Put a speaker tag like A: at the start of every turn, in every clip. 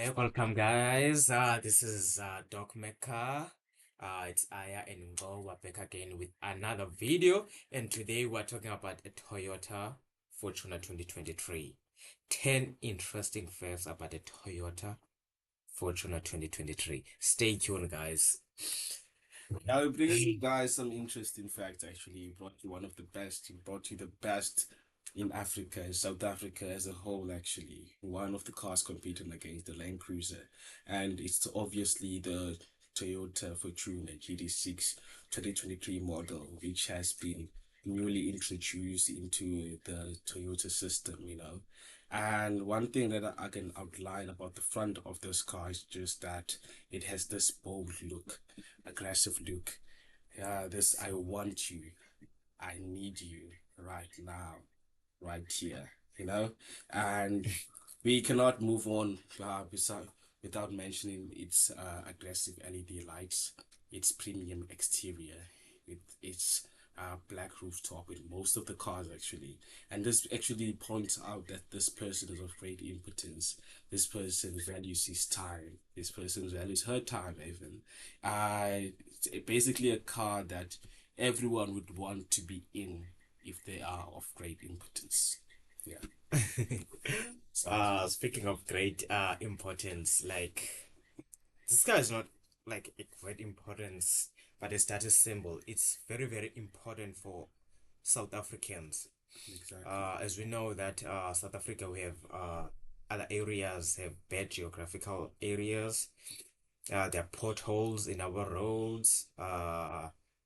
A: Welcome, guys. This is Doc Mecca. It's Aya and Ngo. We're back again with another video, and today we're talking about a Toyota Fortuner 2023. 10 interesting facts about a Toyota Fortuner 2023. Stay tuned, guys.
B: I'll bring you guys some interesting facts. Actually, he brought you one of the best. He brought you the best in Africa and South Africa as a whole. Actually, one of the cars competing against the Land Cruiser, and it's obviously the Toyota Fortuner GD-6 2023 model, which has been newly introduced into the Toyota system. And one thing that I can outline about the front of this car is just that it has this bold look, aggressive look. Yeah, this I want you, I need you right now, right here, and we cannot move on without mentioning its aggressive LED lights, its premium exterior, with its black rooftop in most of the cars actually. And this actually points out that this person is of great importance. This person values his time. This person values her time even. It's basically a car that everyone would want to be in if they are of great importance. Yeah.
A: Speaking of great importance, like this guy is not like a great importance, but a status symbol. It's very, very important for South Africans.
B: Exactly.
A: As we know that South Africa, we have other areas have bad geographical areas. There are potholes in our roads.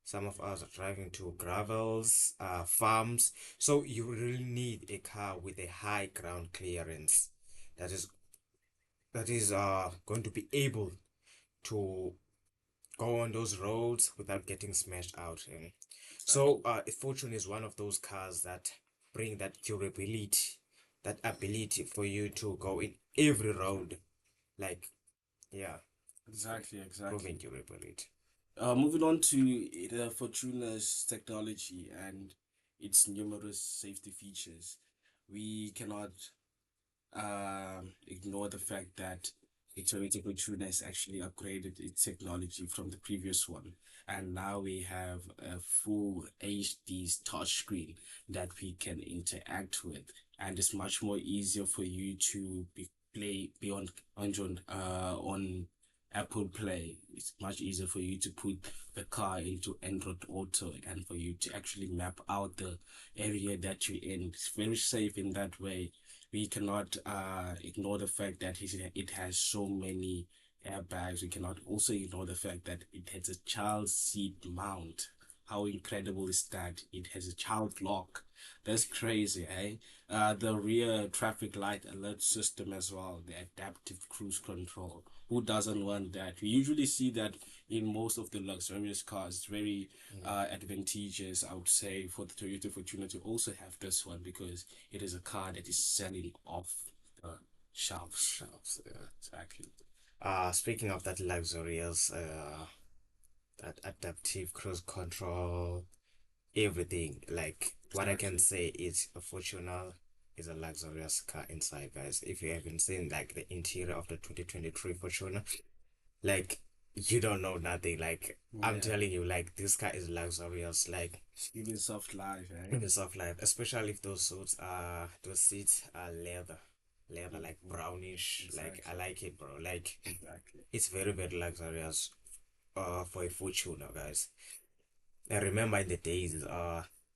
A: Some of us are driving to gravels, farms. So you really need a car with a high ground clearance that is going to be able to go on those roads without getting smashed out.
B: Exactly.
A: So Fortune is one of those cars that bring that durability, that ability for you to go in every road. Like, yeah,
B: Exactly.
A: proven
B: Exactly.
A: durability.
B: Moving on to the Fortuna's technology and its numerous safety features, we cannot ignore the fact that the Toyota Fortuna has actually upgraded its technology from the previous one. And now we have a full HD touchscreen that we can interact with. And it's much more easier for you to play beyond on Apple Play. It's much easier for you to put the car into Android Auto and for you to actually map out the area that you're in. It's very safe in that way. We cannot ignore the fact that it has so many airbags. We cannot also ignore the fact that it has a child seat mount. How incredible is that? It has a child lock. That's crazy, eh? The rear traffic light alert system as well, the adaptive cruise control. Who doesn't want that? We usually see that in most of the luxurious cars. It's very
A: Mm.
B: advantageous, I would say, for the Toyota Fortuner to also have this one because it is a car that is selling off the shelves.
A: Shelves, yeah.
B: Exactly.
A: Speaking of that luxurious, that adaptive cruise control, everything. Like what I can
B: Exactly.
A: say is a Fortuner is a luxurious car inside, guys. If you haven't seen like the interior of the 2023 Fortuner, like you don't know nothing. Like I'm
B: Yeah.
A: telling you, like this car is luxurious. Like
B: Living soft life, eh?
A: in the soft life, especially if those seats are leather like
B: Mm-hmm.
A: brownish. Like I
B: Exactly.
A: like it, bro. Like
B: Exactly.
A: it's very, very luxurious. For a Fortuner, guys. I remember in the days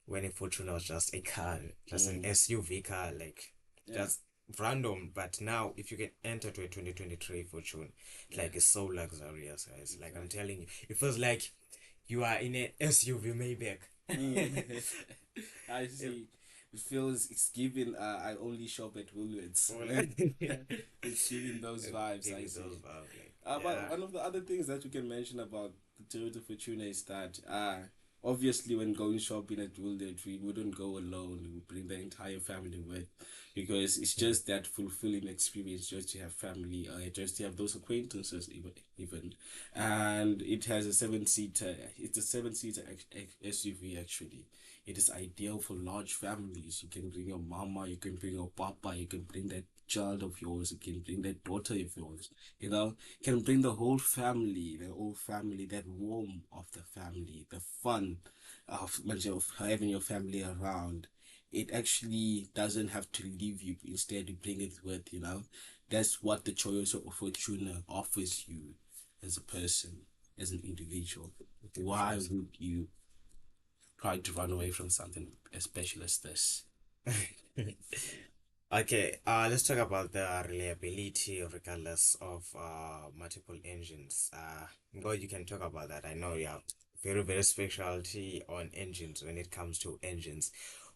A: when a Fortuner was just a car, just an
B: Mm.
A: SUV car, like
B: Yeah.
A: just random. But now, if you get enter to a 2023 Fortune,
B: Yeah.
A: like it's so luxurious, guys. Like I'm
B: Exactly.
A: telling you, it feels like you are in an SUV Maybach.
B: Mm. I see. It feels it's giving. I only shop at Woolworths. It's giving those vibes.
A: Give
B: I
A: me those
B: see.
A: vibes, like
B: But
A: yeah.
B: one of the other things that we can mention about the Toyota Fortuna is that obviously when going shopping at Woolworths, we wouldn't go alone. We would bring the entire family with because it's
A: Mm.
B: just that fulfilling experience just to have family, just to have those acquaintances even. And it has a seven-seater. It's a seven-seater SUV actually. It is ideal for large families. You can bring your mama, you can bring your papa, you can bring that child of yours, it can bring that daughter of yours, you know, it can bring the whole family, that warmth of the family, the fun of having your family around. It actually doesn't have to leave you. Instead, you bring it with, you know. That's what the Toyota of Fortuna offers you as a person, as an individual. Why
A: Individuals.
B: would you try to run away from something as special as this?
A: Okay, let's talk about the reliability regardless of multiple engines. Go, you can talk about that. I know you have very, very specialty on engines when it comes to engines.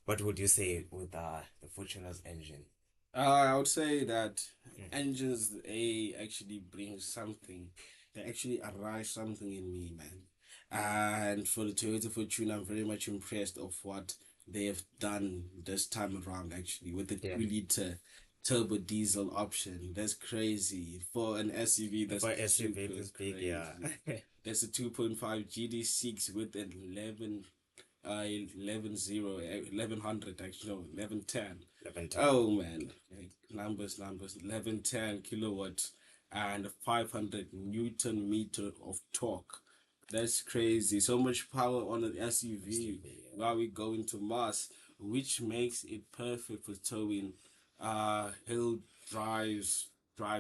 A: What would you say with the Fortuna's engine?
B: I would say that
A: Mm.
B: engines, they actually bring something. They actually arise something in me, man. And for the Toyota Fortuna, I'm very much impressed of what they have done this time around, actually, with the
A: Yeah,
B: 2-liter turbo diesel option. That's crazy. For an SUV, that's
A: for SUV
B: super
A: this big, yeah.
B: crazy. That's a 2.5 GD-6 with an 1100, actually, no, 1110.
A: 1110.
B: Oh man, like, numbers, 1110 kilowatts and 500 Newton meter of torque. That's crazy. So much power on an SUV
A: SUV, yeah.
B: while we go into mass, which makes it perfect for towing hill drives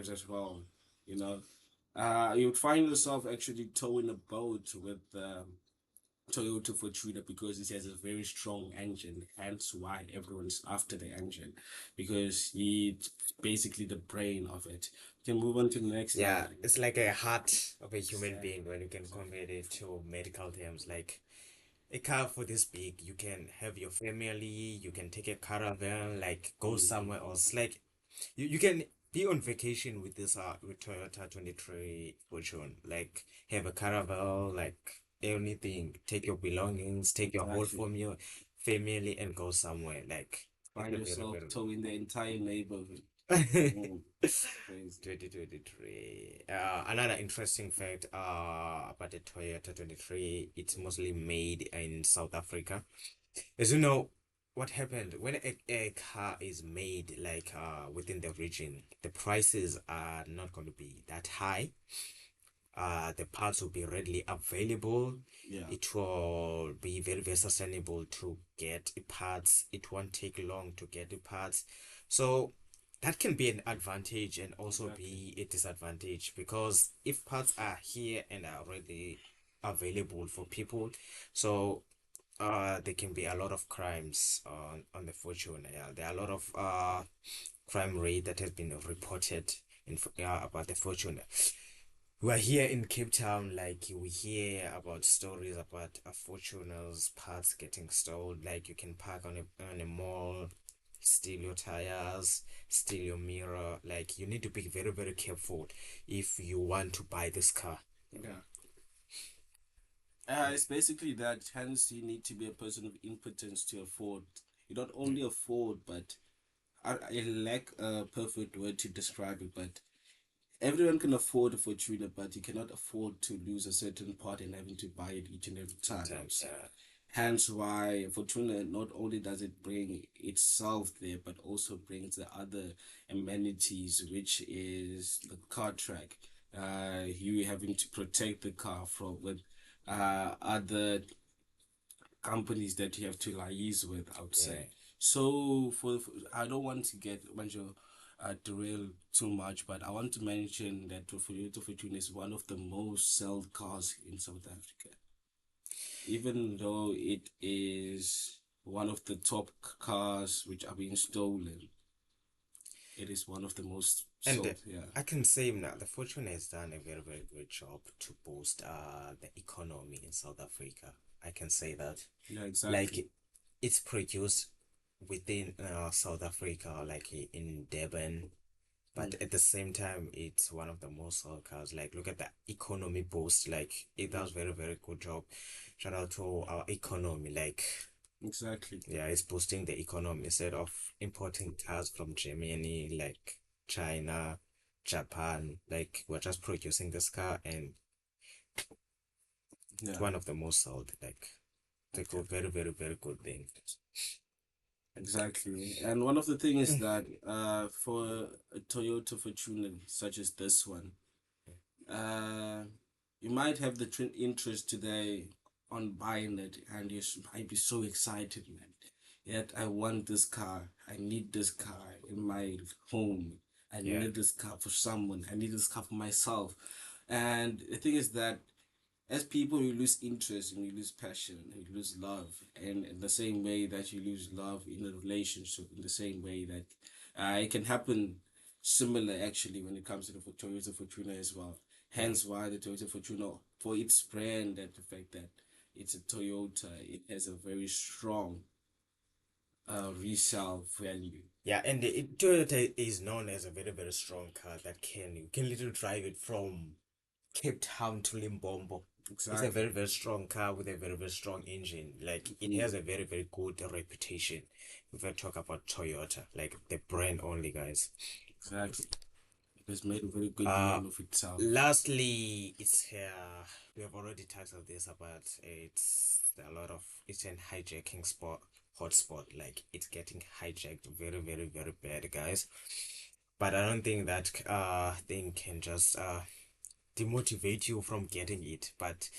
B: as well. You know, you'd find yourself actually towing a boat with Toyota Fortuna because it has a very strong engine, hence why everyone's after the engine because it's basically the brain of it. We can move on to the next
A: Yeah,
B: slide.
A: it's like a heart of a human
B: Exactly,
A: being when you can compare
B: exactly.
A: it to medical terms. Like a car for this big, you can have your family, you can take a caravan, like go somewhere
B: Mhm.
A: else. Like you can be on vacation with this with Toyota 23 Fortune. Like have a caravan, like anything. Take your belongings, take your whole
B: Exactly.
A: family and go somewhere. Like it's
B: Find
A: a very,
B: yourself
A: very
B: towing the entire neighborhood. Mm, crazy.
A: 2023. Another interesting fact about the Toyota 23, it's mostly made in South Africa. As you know, what happened when a car is made like within the region, the prices are not going to be that high. The parts will be readily available.
B: Yeah,
A: It will be very, very sustainable to get the parts. It won't take long to get the parts. So that can be an advantage and also
B: exactly.
A: be a disadvantage because if parts are here and are already available for people, so there can be a lot of crimes on the fortune. Yeah, there are a lot of crime rate that has been reported about the fortune. We're here in Cape Town, like we hear about stories about a Fortuner's parts getting stolen. Like you can park on a mall, steal your tires, steal your mirror. Like you need to be very, very careful if you want to buy this car.
B: Yeah. It's basically that, hence, you need to be a person of impotence to afford. You not
A: Mm.
B: only afford, but I lack a perfect word to describe it, but everyone can afford a Fortuna, but you cannot afford to lose a certain part and having to buy it each and every time, I would
A: Sometimes,
B: say. Hence why Fortuna not only does it bring itself there, but also brings the other amenities, which is the car track. You having to protect the car from with other companies that you have to liaise with, I would
A: yeah.
B: say. So I don't want to get Manjo derail too much, but I want to mention that Toyota Fortuna is one of the most sold cars in South Africa. Even though it is one of the top cars which are being stolen, it is one of the most
A: And
B: sold. Yeah,
A: I can say now the Fortune has done a very, very good job to boost the economy in South Africa. I can say that.
B: yeah, exactly.
A: Like it's produced within South Africa, like in Durban, but
B: Mm,
A: at the same time, it's one of the most sold cars. Like look at the economy boost. Like it
B: mm,
A: does very, very good job. Shout out to our economy. Like
B: exactly.
A: yeah, it's boosting the economy instead of importing cars from Germany, like China, Japan. Like we're just producing this car and it's
B: Yeah.
A: one of the most sold. Like it's a good, very, very, very good thing.
B: Exactly. And one of the things is that for a Toyota Fortuner such as this one, uh you might have the interest today on buying it and might be so excited, man. Yet I want this car. I need this car in my home. I
A: Yeah.
B: need this car for someone. I need this car for myself. And the thing is that as people, you lose interest and you lose passion and you lose love, and in the same way that you lose love in a relationship, in the same way that it can happen similar actually when it comes to the Toyota Fortuna as well.
A: Mm.
B: Hence why the Toyota Fortuna, for its brand and the fact that it's a Toyota, it has a very strong resale value.
A: Yeah, and the Toyota is known as a very, very strong car that you can literally drive it from Cape Town to Limbombo. It's a very,
B: Exactly.
A: very strong car with a very, very strong engine. Like it
B: Mhm.
A: has a very, very good reputation. If I talk about Toyota, like the brand only, guys.
B: Exactly. It has made a very good
A: Uh,
B: name of itself.
A: Lastly, it's we have already touched on this about it's an hijacking spot hotspot. Like it's getting hijacked very, very, very bad, guys. But I don't think that thing can just demotivate you from getting it. But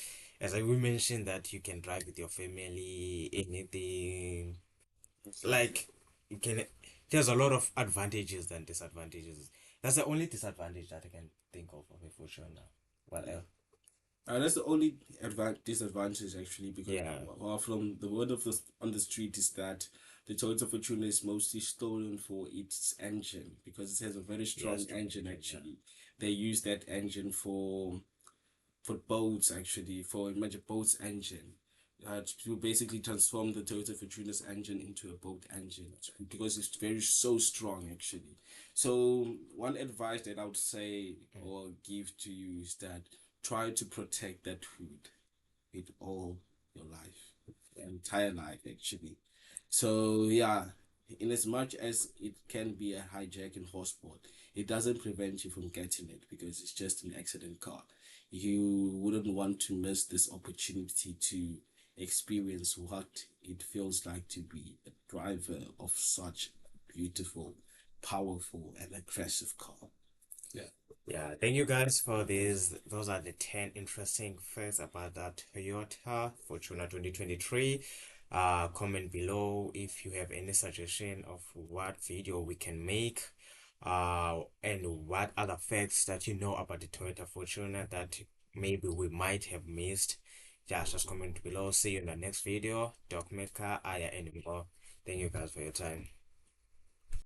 A: as we mentioned that you can drive with your family, anything
B: Exactly.
A: like you can. There's a lot of advantages than disadvantages. That's the only disadvantage that I can think of it for sure now. What
B: Yeah.
A: else?
B: That's the only disadvantage actually, because
A: Yeah.
B: well, from the word of the on the street is that the Toyota Fortuna is mostly stolen for its engine because it has a very strong
A: Yes, to
B: engine
A: mention, yeah.
B: actually. They use that engine for boats actually, for imagine boat's engine. To basically transform the Toyota Fortuna's engine into a boat engine because it's very so strong actually. So one advice that I would say
A: Mm.
B: or give to you is that try to protect that hood with all your life, your entire life actually. So yeah, in as much as it can be a hijacking hotspot, it doesn't prevent you from getting it because it's just an accident car. You wouldn't want to miss this opportunity to experience what it feels like to be a driver of such a beautiful, powerful, and aggressive car. Yeah.
A: Yeah, thank you guys for these. Those are the 10 interesting facts about that Toyota Fortuner 2023. Comment below if you have any suggestion of what video we can make. And what other facts that you know about the Toyota Fortuner that maybe we might have missed. Just comment below. See you in the next video. Doc Medcar, Aya, and more. Thank you guys for your time.